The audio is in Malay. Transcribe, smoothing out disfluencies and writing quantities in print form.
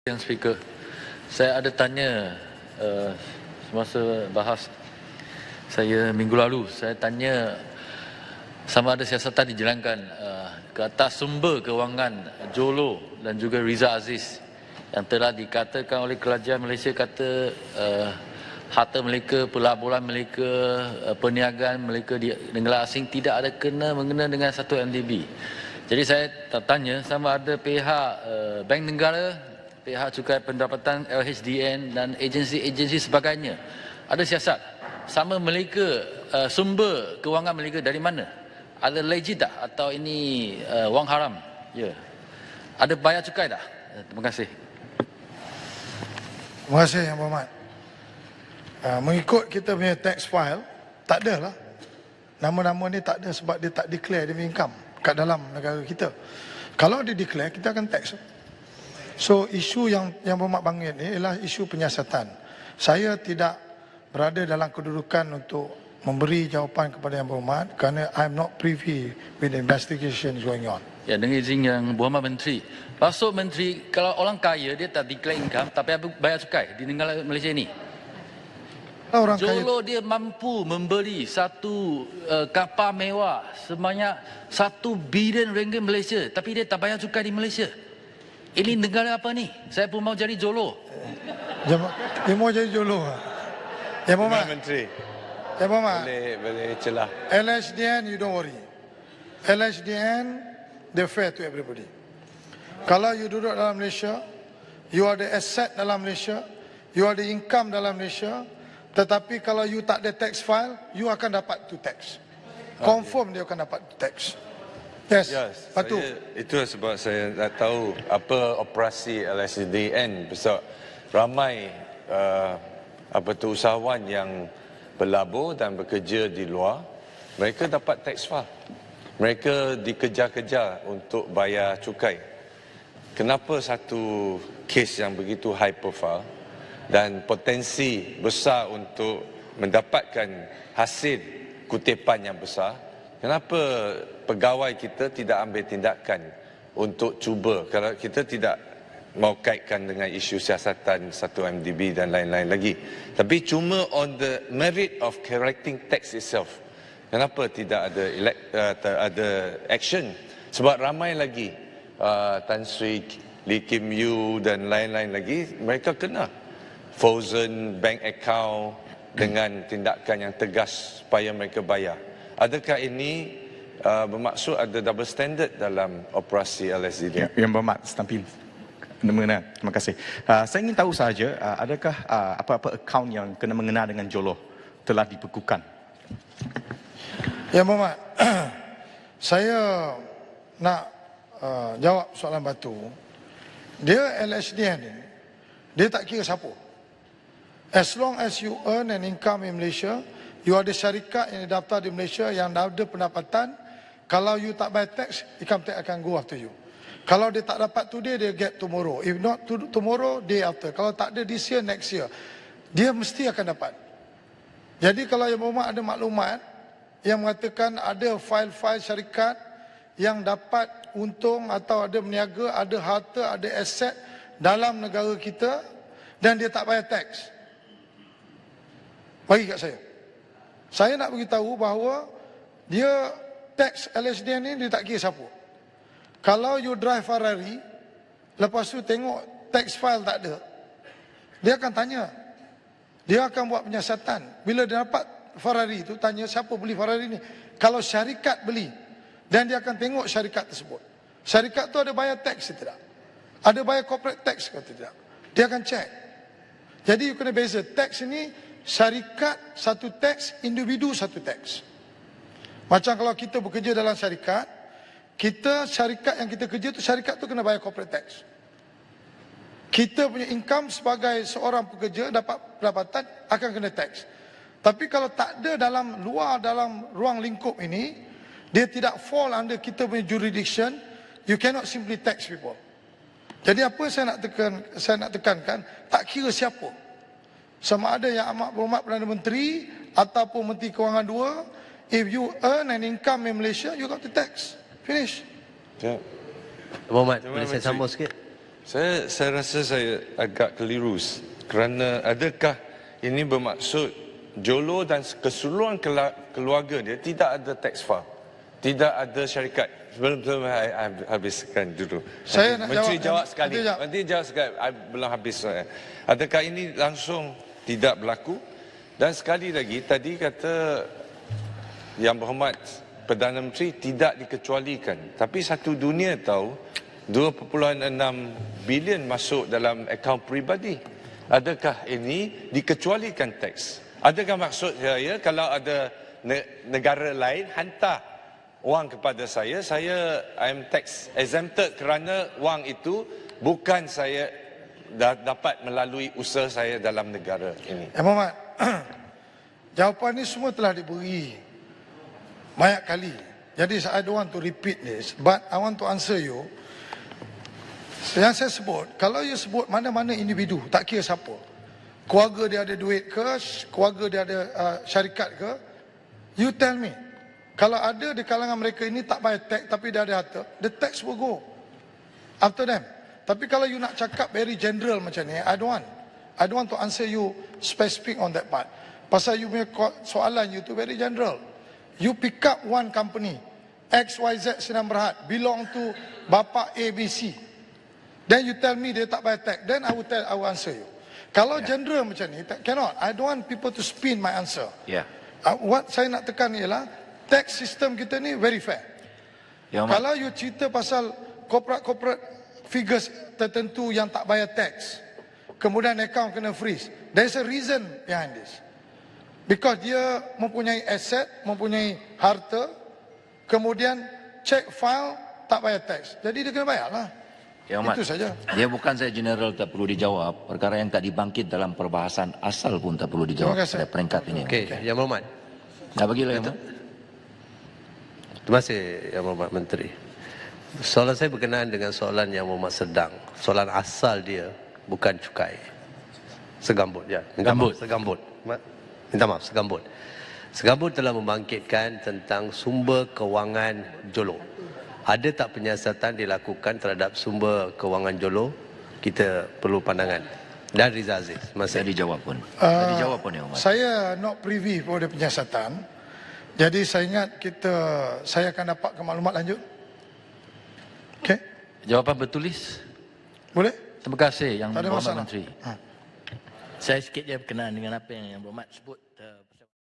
Yang Speaker, saya ada tanya semasa bahas saya minggu lalu, saya tanya sama ada siasatan dijalankan ke atas sumber kewangan Jolo dan juga Riza Aziz yang telah dikatakan oleh kerajaan Malaysia kata harta mereka, pelaburan mereka, perniagaan mereka di negara asing tidak ada mengena dengan satu MDB. Jadi saya tanya sama ada pihak Bank Negara, pihak Cukai Pendapatan LHDN dan agensi-agensi sebagainya ada siasat sama mereka sumber kewangan mereka dari mana? Ada legit tak atau ini wang haram? Ya. Ada bayar cukai tak? Terima kasih. Terima kasih Yang Berhormat. Mengikut kita punya tax file, tak ada lah. Nama-nama ni tak ada sebab dia tak declare dia punya income kat dalam negara kita. Kalau dia declare, kita akan tax. So isu yang Berhormat bangkit ni ialah isu penyiasatan. Saya tidak berada dalam kedudukan untuk memberi jawapan kepada Yang Berhormat kerana I'm not privy with the investigation going on. Ya, dengan izin Yang Berhormat Menteri. Maksud Menteri, kalau orang kaya dia tak declare income tapi bayar cukai di negara Malaysia ni. Orang Jolo kaya, dia mampu membeli satu kapal mewah sebanyak 1 bilion ringgit Malaysia tapi dia tak bayar cukai di Malaysia. Ini negara apa ni? Saya pun mau jadi Jolo. dia mau jadi Jolo. Yang Berhormat. Menteri. Yang Berhormat. Boleh celah. LHDN, you don't worry. LHDN, they're fair to everybody. Kalau you duduk dalam Malaysia, you ada asset dalam Malaysia, you ada income dalam Malaysia, tetapi kalau you tak ada tax file, you akan dapat to tax. Confirm dia akan dapat to tax. Yes, patuh. Itu sebab saya nak tahu apa operasi LHDN. Sebab ramai usahawan yang berlabur dan bekerja di luar, mereka dapat tax file. Mereka dikejar-kejar untuk bayar cukai. Kenapa satu kes yang begitu high profile dan potensi besar untuk mendapatkan hasil kutipan yang besar, kenapa pegawai kita tidak ambil tindakan untuk cuba, kalau kita tidak mau kaitkan dengan isu siasatan satu MDB dan lain-lain lagi, tapi cuma on the merit of collecting tax itself, kenapa tidak ada action? Sebab ramai lagi Tan Sri, Lee Kim Yew dan lain-lain lagi, mereka kena frozen bank account dengan tindakan yang tegas supaya mereka bayar. Adakah ini bermaksud ada double standard dalam operasi LSD? Yang Berhormat setampil. Terima kasih. Saya ingin tahu sahaja, adakah apa-apa akaun yang kena mengena dengan Jolo telah dibekukan? Yang Berhormat, saya nak jawab soalan batu. Dia LHDN ni, dia tak kira siapa. As long as you earn an income in Malaysia, you ada syarikat yang didaftar di Malaysia yang ada pendapatan, kalau you tak bayar tax, income tax akan go after you. Kalau dia tak dapat today, dia get tomorrow. If not tomorrow, day after. Kalau tak ada this year, next year. Dia mesti akan dapat. Jadi kalau Yang Berhormat ada maklumat yang mengatakan ada file-file syarikat yang dapat untung atau ada berniaga, ada harta, ada aset dalam negara kita dan dia tak bayar tax, bagi kat saya. Saya nak beritahu bahawa dia tax LHDN ni dia tak kira siapa. Kalau you drive Ferrari, lepas tu tengok tax file tak ada, dia akan tanya. Dia akan buat penyiasatan. Bila dia dapat Ferrari tu, tanya siapa beli Ferrari ni. Kalau syarikat beli, dan dia akan tengok syarikat tersebut. Syarikat tu ada bayar tax ke tidak? Ada bayar corporate tax ke tidak? Dia akan check. Jadi you kena beza. Tax ini syarikat satu tax, individu satu tax. Macam kalau kita bekerja dalam syarikat, syarikat yang kita kerja tu, syarikat tu kena bayar corporate tax. Kita punya income sebagai seorang pekerja dapat pendapatan akan kena tax. Tapi kalau tak ada dalam ruang lingkup ini, dia tidak fall under kita punya jurisdiction, you cannot simply tax people. Jadi apa saya nak tekankan, tak kira siapa. Sama ada Yang Amat Berhormat Perdana Menteri ataupun Menteri Kewangan 2, if you earn an income in Malaysia, you got to tax. Finish. Berhormat, boleh saya sambung sikit? Saya rasa saya agak keliru kerana adakah ini bermaksud Jolo dan keseluruhan keluarga dia tidak ada tax file, tidak ada syarikat. Sebelum saya habiskan dulu. Saya nak Menteri jawab sekali. Menteri jawab sekali. Belum habis saya. Adakah ini langsung tidak berlaku? Dan sekali lagi tadi kata Yang Berhormat Perdana Menteri tidak dikecualikan. Tapi satu dunia tahu 2.6 bilion masuk dalam akaun peribadi. Adakah ini dikecualikan teks? Adakah maksud saya kalau ada negara lain hantar wang kepada saya I am tax exempted kerana wang itu bukan saya dapat melalui usaha saya dalam negara ini. Muhammad, jawapan ini semua telah diberi banyak kali. Jadi I don't want to repeat this, but I want to answer you. Yang saya sebut, kalau you sebut mana-mana individu, tak kira siapa, keluarga dia ada duit ke, keluarga dia ada syarikat ke, you tell me. Kalau ada di kalangan mereka ini tak bayar tax tapi dia ada harta, the tax will go after them. Tapi kalau you nak cakap very general macam ni, I don't want to answer you specific on that part. Pasal you punya soalan you tu very general. You pick up one company, XYZ Sinan Berhad, belong to Bapa ABC. Then you tell me dia tak bayar tax, then I will answer you. Kalau general macam ni, cannot. I don't want people to spin my answer. What saya nak tekan ialah tax system kita ni very fair. Kalau you cerita pasal corporate figures tertentu yang tak bayar tax, kemudian account kena freeze, there is a reason behind this. Because dia mempunyai aset, mempunyai harta, kemudian check file tak bayar tax. Jadi dia kena bayar lah. Itu saja. Dia bukan saya general tak perlu dijawab. Perkara yang tak dibangkit dalam perbahasan asal pun tak perlu dijawab pada peringkat ini. Okey, Yang Berhormat. Dah bagilah Yang Berhormat. Terima kasih Yang Berhormat Menteri. Soalan saya berkenaan dengan soalan Yang Berhormat sedang. Soalan asal dia bukan cukai. Segambut ya. Segambut. Minta maaf, Segambut. Segambut telah membangkitkan tentang sumber kewangan Jolo. Ada tak penyiasatan dilakukan terhadap sumber kewangan Jolo? Kita perlu pandangan. Dan Riza Aziz. Saya dijawab pun. Dijawab pun Yang Berhormat. Saya not privy pada penyiasatan. Jadi saya ingat saya akan dapatkan maklumat lanjut. Okey. Jawapan bertulis. Boleh? Terima kasih Yang Tak ada Berhormat masalah. Menteri. Saya sikit je berkenaan dengan apa yang Berhormat sebut.